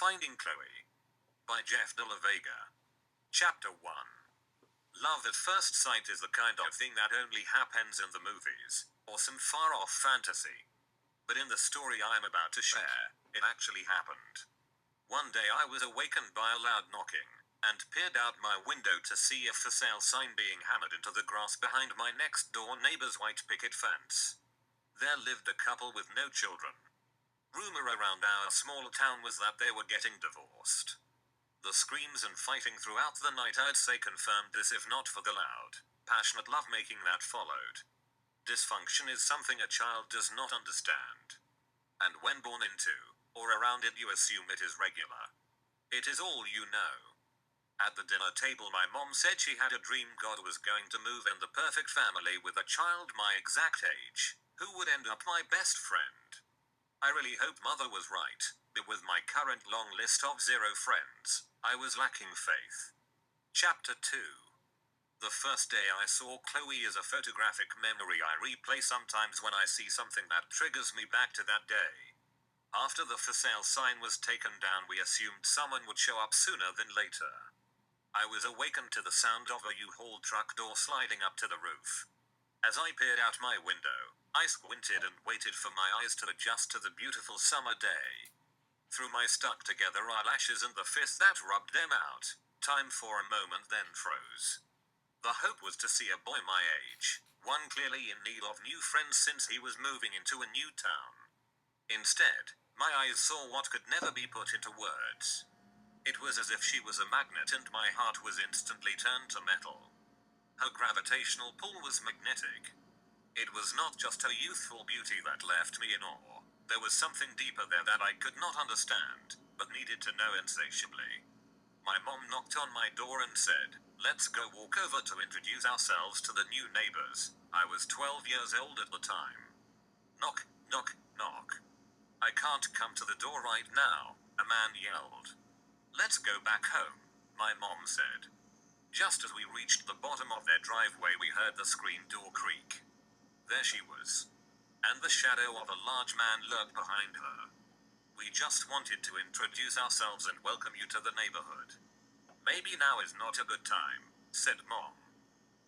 Finding Chloe by Geoff de Vega. Chapter 1. Love at first sight is the kind of thing that only happens in the movies, or some far-off fantasy. But in the story I am about to share, it actually happened. One day I was awakened by a loud knocking, and peered out my window to see a for sale sign being hammered into the grass behind my next-door neighbor's white picket fence. There lived a couple with no children. Rumor around our small town was that they were getting divorced. The screams and fighting throughout the night I'd say confirmed this, if not for the loud, passionate lovemaking that followed. Dysfunction is something a child does not understand. And when born into, or around it, you assume it is regular. It is all you know. At the dinner table my mom said she had a dream God was going to move in the perfect family with a child my exact age, who would end up my best friend. I really hope mother was right, but with my current long list of 0 friends, I was lacking faith. Chapter 2. The first day I saw Chloe is a photographic memory I replay sometimes when I see something that triggers me back to that day. After the for sale sign was taken down, we assumed someone would show up sooner than later. I was awakened to the sound of a U-Haul truck door sliding up to the roof. As I peered out my window, I squinted and waited for my eyes to adjust to the beautiful summer day. Through my stuck-together eyelashes and the fist that rubbed them out, time for a moment then froze. The hope was to see a boy my age, one clearly in need of new friends since he was moving into a new town. Instead, my eyes saw what could never be put into words. It was as if she was a magnet and my heart was instantly turned to metal. Her gravitational pull was magnetic. It was not just her youthful beauty that left me in awe. There was something deeper there that I could not understand, but needed to know insatiably. My mom knocked on my door and said, "Let's go walk over to introduce ourselves to the new neighbors." I was 12 years old at the time. Knock, knock, knock. "I can't come to the door right now," a man yelled. "Let's go back home," my mom said. Just as we reached the bottom of their driveway, we heard the screen door creak. There she was, and the shadow of a large man lurked behind her. "We just wanted to introduce ourselves and welcome you to the neighborhood." "Maybe now is not a good time," said Mom.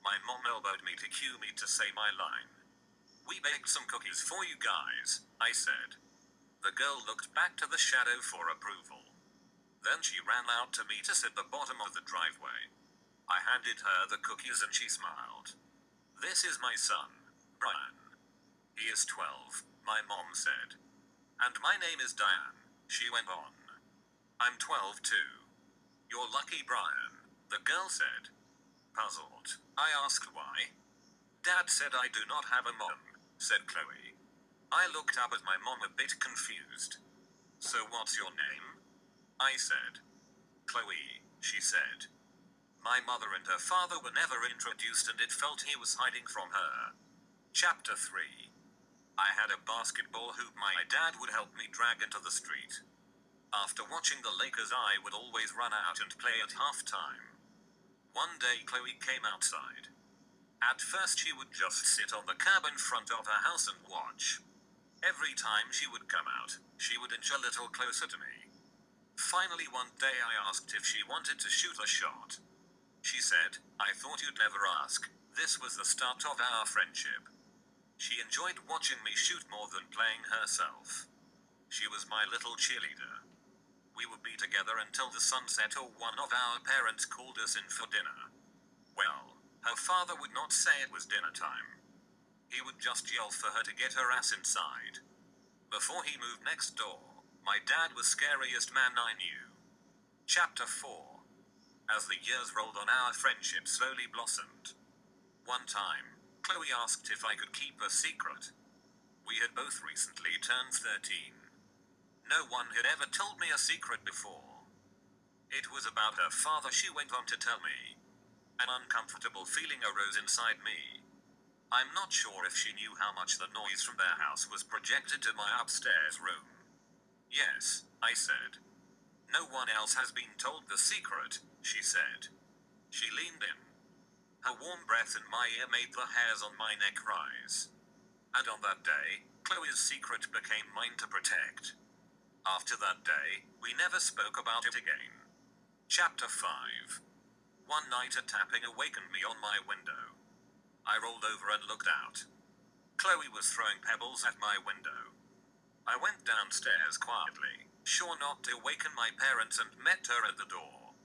My mom elbowed me to cue me to say my line. "We baked some cookies for you guys," I said. The girl looked back to the shadow for approval. Then she ran out to meet us at the bottom of the driveway. I handed her the cookies and she smiled. "This is my son, Brian. He is 12, my mom said. "And my name is Diane," she went on. "I'm 12 too." "You're lucky, Brian," the girl said. Puzzled, I asked why. "Dad said I do not have a mom," said Chloe. I looked up at my mom a bit confused. "So what's your name?" I said. "Chloe," she said. My mother and her father were never introduced and it felt he was hiding from her. Chapter 3. I had a basketball hoop my dad would help me drag into the street. After watching the Lakers, I would always run out and play at halftime. One day Chloe came outside. At first she would just sit on the curb in front of her house and watch. Every time she would come out, she would inch a little closer to me. Finally one day I asked if she wanted to shoot a shot. She said, "I thought you'd never ask." This was the start of our friendship. She enjoyed watching me shoot more than playing herself. She was my little cheerleader. We would be together until the sunset or one of our parents called us in for dinner. Well, her father would not say it was dinner time. He would just yell for her to get her ass inside. Before he moved next door, my dad was scariest man I knew. Chapter 4. As the years rolled on, our friendship slowly blossomed. One time, Chloe asked if I could keep a secret. We had both recently turned 13. No one had ever told me a secret before. It was about her father, she went on to tell me. An uncomfortable feeling arose inside me. I'm not sure if she knew how much the noise from their house was projected to my upstairs room. "Yes," I said. "No one else has been told the secret," she said. She leaned in. Her warm breath in my ear made the hairs on my neck rise. And on that day, Chloe's secret became mine to protect. After that day, we never spoke about it again. Chapter 5. One night a tapping awakened me on my window. I rolled over and looked out. Chloe was throwing pebbles at my window. I went downstairs quietly, sure not to awaken my parents, and met her at the door.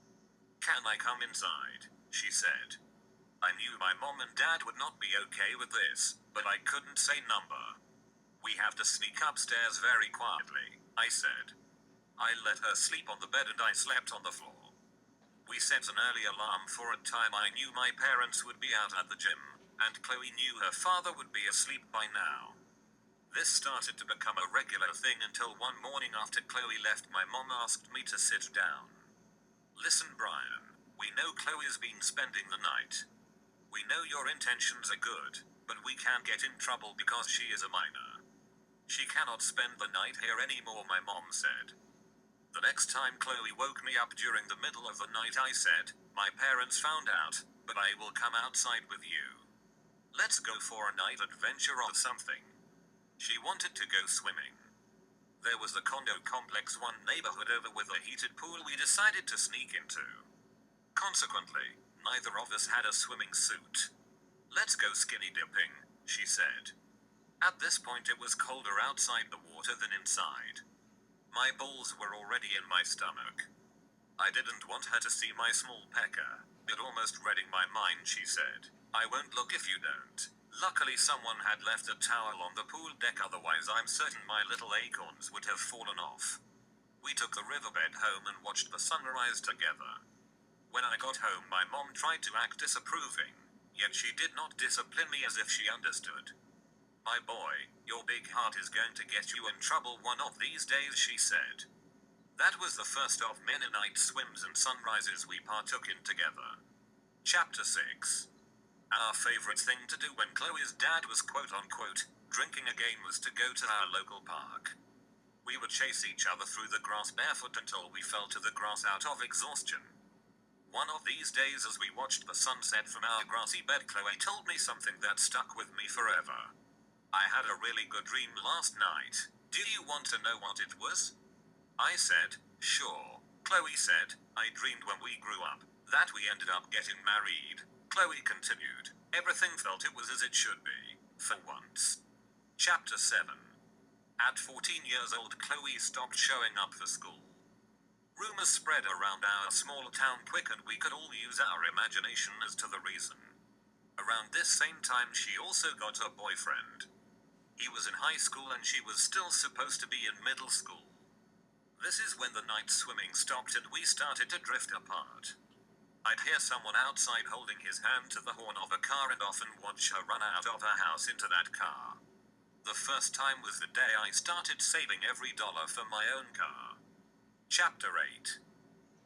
"Can I come inside?" she said. I knew my mom and dad would not be okay with this, but I couldn't say number. "We have to sneak upstairs very quietly," I said. I let her sleep on the bed and I slept on the floor. We set an early alarm for a time I knew my parents would be out at the gym, and Chloe knew her father would be asleep by now. This started to become a regular thing until one morning after Chloe left, my mom asked me to sit down. "Listen, Brian, we know Chloe's been spending the night. We know your intentions are good, but we can get in trouble because she is a minor. She cannot spend the night here anymore," my mom said. The next time Chloe woke me up during the middle of the night, I said, "My parents found out, but I will come outside with you. Let's go for a night adventure or something." She wanted to go swimming. There was a condo complex one neighborhood over with a heated pool we decided to sneak into. Consequently, neither of us had a swimming suit. "Let's go skinny dipping," she said. At this point it was colder outside the water than inside. My balls were already in my stomach. I didn't want her to see my small pecker. It almost read in my mind, she said. "I won't look if you don't." Luckily someone had left a towel on the pool deck, otherwise I'm certain my little acorns would have fallen off. We took the riverbed home and watched the sunrise together. When I got home my mom tried to act disapproving, yet she did not discipline me as if she understood. "My boy, your big heart is going to get you in trouble one of these days," she said. That was the first of many night swims and sunrises we partook in together. Chapter 6. Our favorite thing to do when Chloe's dad was quote-unquote drinking again was to go to our local park. We would chase each other through the grass barefoot until we fell to the grass out of exhaustion. One of these days, as we watched the sunset from our grassy bed, Chloe told me something that stuck with me forever. "I had a really good dream last night. Do you want to know what it was?" I said, "Sure." Chloe said, "I dreamed when we grew up that we ended up getting married." Chloe continued, "Everything felt it was as it should be, for once." Chapter 7. At 14 years old, Chloe stopped showing up for school. Rumors spread around our small town quick, and we could all use our imagination as to the reason. Around this same time, she also got a boyfriend. He was in high school and she was still supposed to be in middle school. This is when the night swimming stopped and we started to drift apart. I'd hear someone outside holding his hand to the horn of a car and often watch her run out of her house into that car. The first time was the day I started saving every dollar for my own car. Chapter 8.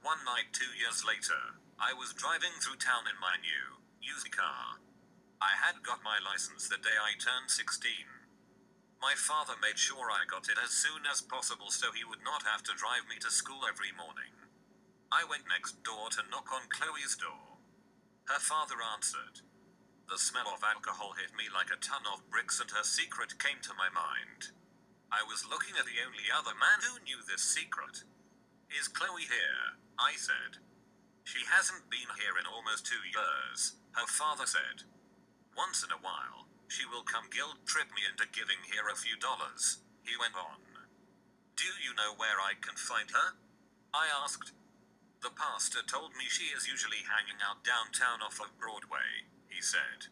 One night 2 years later, I was driving through town in my new, used car. I had got my license the day I turned 16. My father made sure I got it as soon as possible so he would not have to drive me to school every morning. I went next door to knock on Chloe's door. Her father answered. The smell of alcohol hit me like a ton of bricks and her secret came to my mind. I was looking at the only other man who knew this secret. "Is Chloe here?" I said. "She hasn't been here in almost 2 years, her father said. "Once in a while, she will come guilt trip me into giving her a few dollars," he went on. "Do you know where I can find her?" I asked. "The pastor told me she is usually hanging out downtown off of Broadway," he said.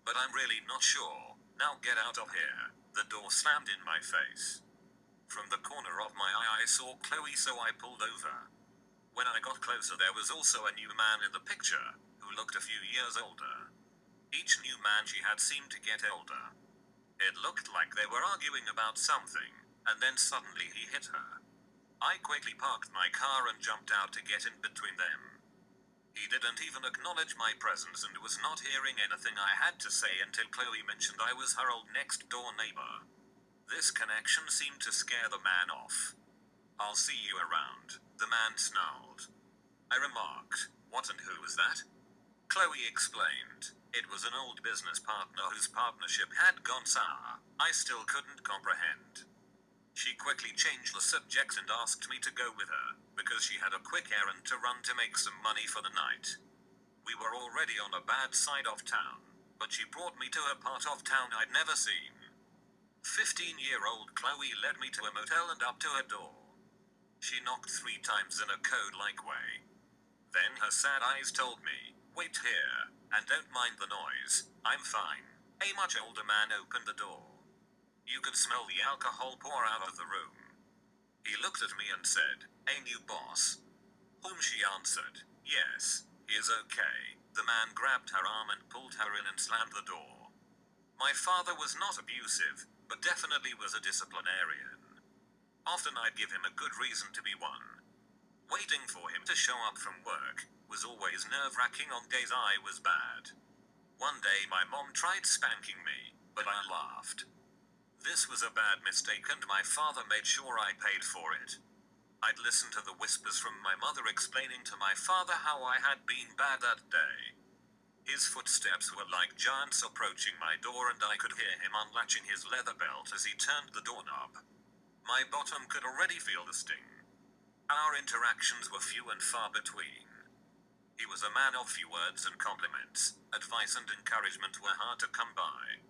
"But I'm really not sure. Now get out of here." The door slammed in my face. From the corner of my eye I saw Chloe, so I pulled over. When I got closer there was also a new man in the picture, who looked a few years older. Each new man she had seemed to get older. It looked like they were arguing about something, and then suddenly he hit her. I quickly parked my car and jumped out to get in between them. He didn't even acknowledge my presence and was not hearing anything I had to say until Chloe mentioned I was her old next-door neighbor. This connection seemed to scare the man off. "I'll see you around," the man snarled. I remarked, "What and who was that?" Chloe explained. It was an old business partner whose partnership had gone sour. I still couldn't comprehend. She quickly changed the subject and asked me to go with her, because she had a quick errand to run to make some money for the night. We were already on a bad side of town, but she brought me to a part of town I'd never seen. 15-year-old Chloe led me to a motel and up to her door. She knocked 3 times in a code-like way. Then her sad eyes told me, "Wait here, and don't mind the noise, I'm fine." A much older man opened the door. You could smell the alcohol pour out of the room. He looked at me and said, "A new boss?" Whom she answered, "Yes, he is okay." The man grabbed her arm and pulled her in and slammed the door. My father was not abusive, but definitely was a disciplinarian. Often I'd give him a good reason to be one. Waiting for him to show up from work was always nerve-wracking on days I was bad. One day my mom tried spanking me, but I laughed. This was a bad mistake and my father made sure I paid for it. I'd listen to the whispers from my mother explaining to my father how I had been bad that day. His footsteps were like giants approaching my door and I could hear him unlatching his leather belt as he turned the doorknob. My bottom could already feel the sting. Our interactions were few and far between. He was a man of few words and compliments. Advice and encouragement were hard to come by.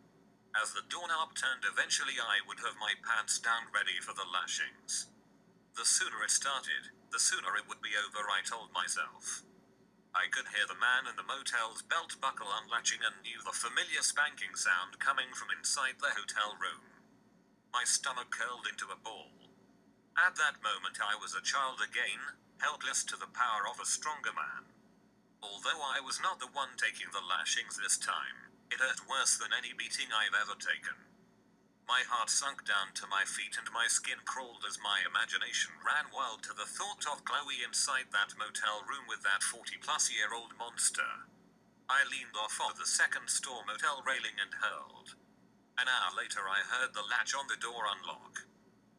As the doorknob turned, eventually I would have my pants down ready for the lashings. The sooner it started, the sooner it would be over, I told myself. I could hear the man in the motel's belt buckle unlatching and knew the familiar spanking sound coming from inside the hotel room. My stomach curled into a ball. At that moment I was a child again, helpless to the power of a stronger man. Although I was not the one taking the lashings this time, it hurt worse than any beating I've ever taken. My heart sunk down to my feet and my skin crawled as my imagination ran wild to the thought of Chloe inside that motel room with that 40-plus-year-old monster. I leaned off of the second-store motel railing and hurled. An hour later I heard the latch on the door unlock.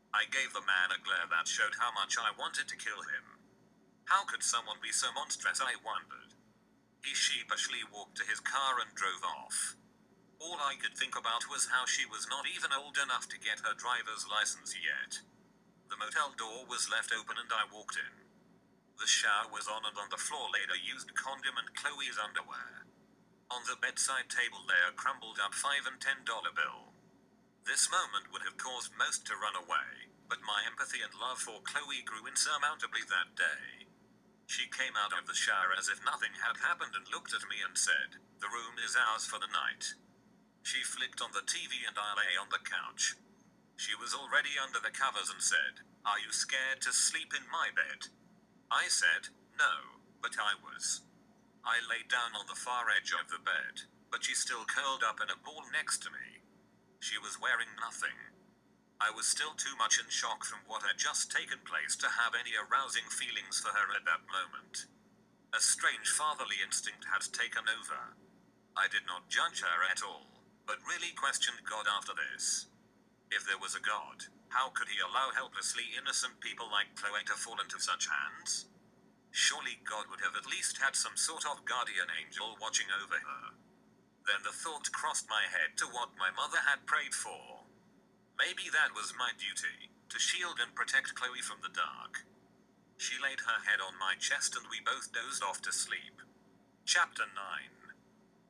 I gave the man a glare that showed how much I wanted to kill him. How could someone be so monstrous, I wondered. He sheepishly walked to his car and drove off. All I could think about was how she was not even old enough to get her driver's license yet. The motel door was left open and I walked in. The shower was on and on the floor laid a used condom and Chloe's underwear. On the bedside table lay a crumbled up $5 and $10 bill. This moment would have caused most to run away, but my empathy and love for Chloe grew insurmountably that day. She came out of the shower as if nothing had happened and looked at me and said, "The room is ours for the night." She flicked on the TV and I lay on the couch. She was already under the covers and said, "Are you scared to sleep in my bed?" I said, "No, but I was." I lay down on the far edge of the bed, but she still curled up in a ball next to me. She was wearing nothing. I was still too much in shock from what had just taken place to have any arousing feelings for her at that moment. A strange fatherly instinct had taken over. I did not judge her at all, but really questioned God after this. If there was a God, how could he allow helplessly innocent people like Chloe to fall into such hands? Surely God would have at least had some sort of guardian angel watching over her. Then the thought crossed my head to what my mother had prayed for. Maybe that was my duty, to shield and protect Chloe from the dark. She laid her head on my chest and we both dozed off to sleep. Chapter 9.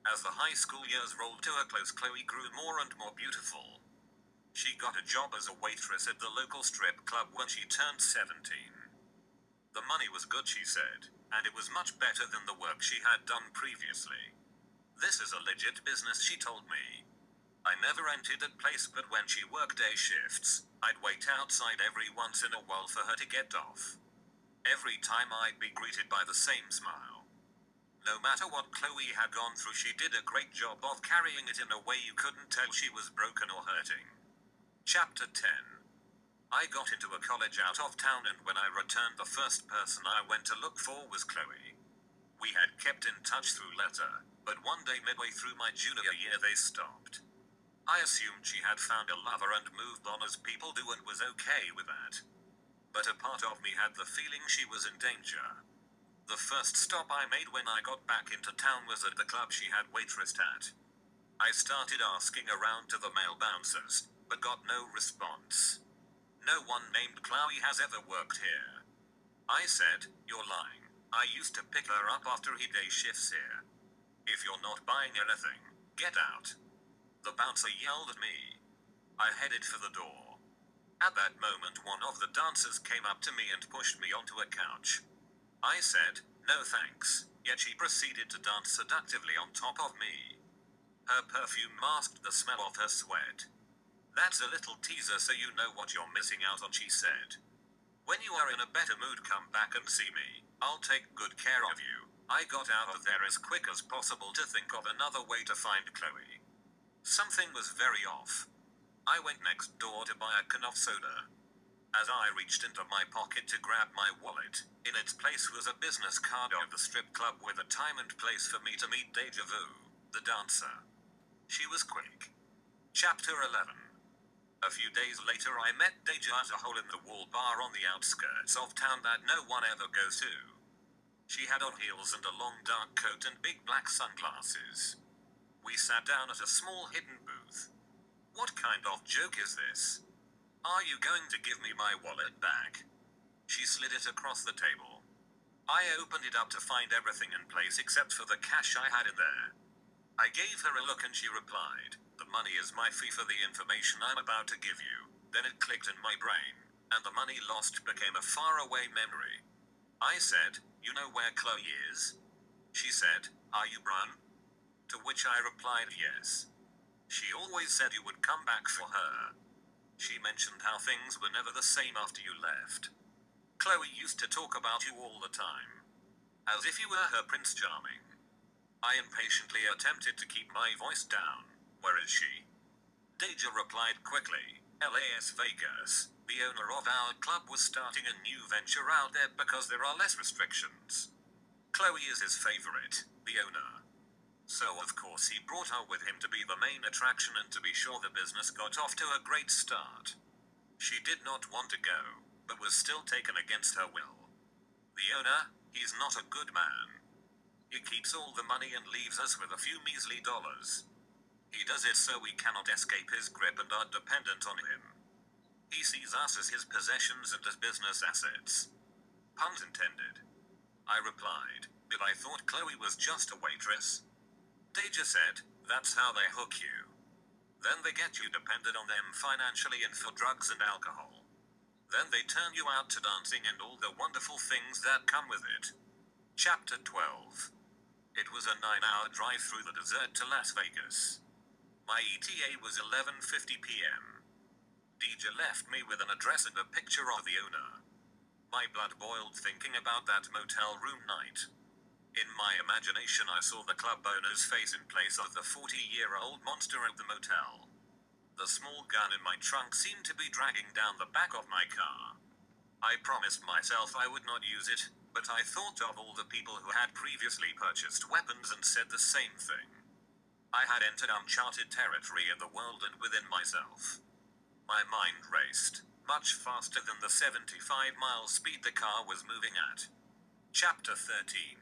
As the high school years rolled to a close, Chloe grew more and more beautiful. She got a job as a waitress at the local strip club when she turned 17. The money was good, she said, and it was much better than the work she had done previously. "This is a legit business," she told me. I never entered that place, but when she worked day shifts, I'd wait outside every once in a while for her to get off. Every time I'd be greeted by the same smile. No matter what Chloe had gone through, she did a great job of carrying it in a way you couldn't tell she was broken or hurting. Chapter 10. I got into a college out of town, and when I returned, the first person I went to look for was Chloe. We had kept in touch through letter, but one day midway through my junior year they stopped. I assumed she had found a lover and moved on, as people do, and was okay with that. But a part of me had the feeling she was in danger. The first stop I made when I got back into town was at the club she had waitressed at. I started asking around to the male bouncers, but got no response. No one named Chloe has ever worked here. I said, you're lying. I used to pick her up after he day shifts here. If you're not buying anything, get out. The bouncer yelled at me. I headed for the door. At that moment one of the dancers came up to me and pushed me onto a couch. I said, no thanks, yet she proceeded to dance seductively on top of me. Her perfume masked the smell of her sweat. That's a little teaser so you know what you're missing out on, she said. When you are in a better mood, come back and see me. I'll take good care of you. I got out of there as quick as possible to think of another way to find Chloe. Something was very off. I went next door to buy a can of soda. As I reached into my pocket to grab my wallet, in its place was a business card of the strip club with a time and place for me to meet Deja Vu, the dancer. She was quick. Chapter 11. A few days later I met Deja at a hole-in-the-wall bar on the outskirts of town that no one ever goes to. She had on heels and a long dark coat and big black sunglasses. We sat down at a small hidden booth. What kind of joke is this? Are you going to give me my wallet back? She slid it across the table. I opened it up to find everything in place except for the cash I had in there. I gave her a look and she replied, the money is my fee for the information I'm about to give you. Then it clicked in my brain, and the money lost became a faraway memory. I said, you know where Chloe is? She said, are you Brun? To which I replied yes. She always said you would come back for her. She mentioned how things were never the same after you left. Chloe used to talk about you all the time. As if you were her Prince Charming. I impatiently attempted to keep my voice down. Where is she? Deja replied quickly, Las Vegas. The owner of our club was starting a new venture out there because there are less restrictions. Chloe is his favorite, the owner. So of course he brought her with him to be the main attraction and to be sure the business got off to a great start. She did not want to go, but was still taken against her will. The owner, he's not a good man. He keeps all the money and leaves us with a few measly dollars. He does it so we cannot escape his grip and are dependent on him. He sees us as his possessions and as business assets. Pun intended. I replied, but I thought Chloe was just a waitress. Deja said, that's how they hook you. Then they get you dependent on them financially and for drugs and alcohol. Then they turn you out to dancing and all the wonderful things that come with it. Chapter 12. It was a 9-hour drive through the desert to Las Vegas. My ETA was 11:50 p.m. Deja left me with an address and a picture of the owner. My blood boiled thinking about that motel room night. In my imagination I saw the club owner's face in place of the 40-year-old monster at the motel. The small gun in my trunk seemed to be dragging down the back of my car. I promised myself I would not use it, but I thought of all the people who had previously purchased weapons and said the same thing. I had entered uncharted territory in the world and within myself. My mind raced, much faster than the 75-mile speed the car was moving at. Chapter 13.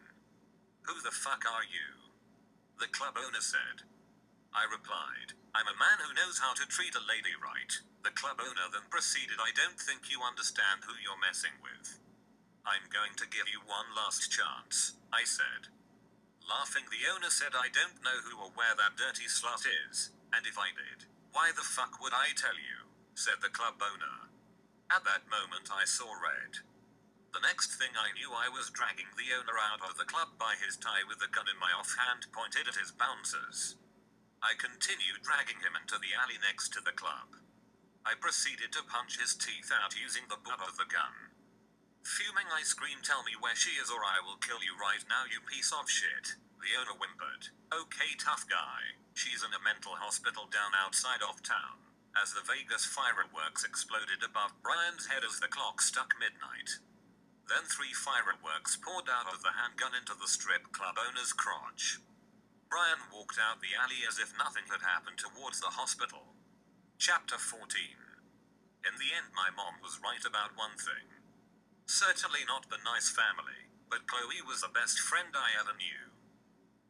Who the fuck are you? The club owner said. I replied, I'm a man who knows how to treat a lady right. The club owner then proceeded, I don't think you understand who you're messing with. I'm going to give you one last chance, I said. Laughing, the owner said, I don't know who or where that dirty slut is, and if I did, why the fuck would I tell you, said the club owner. At that moment I saw red. The next thing I knew I was dragging the owner out of the club by his tie with the gun in my offhand pointed at his bouncers. I continued dragging him into the alley next to the club. I proceeded to punch his teeth out using the butt of the gun. Fuming I screamed, tell me where she is or I will kill you right now, you piece of shit. The owner whimpered, okay tough guy, she's in a mental hospital down outside of town. As the Vegas fireworks exploded above Brian's head as the clock struck midnight. Then 3 fireworks poured out of the handgun into the strip club owner's crotch. Brian walked out the alley as if nothing had happened towards the hospital. Chapter 14. In the end my mom was right about one thing. Certainly not the nice family, but Chloe was the best friend I ever knew.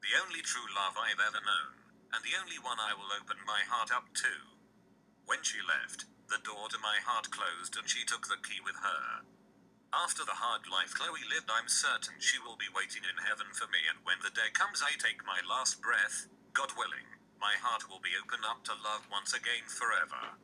The only true love I've ever known, and the only one I will open my heart up to. When she left, The door to my heart closed and she took the key with her. After the hard life Chloe lived, I'm certain she will be waiting in heaven for me, and when the day comes I take my last breath, God willing, my heart will be open up to love once again forever.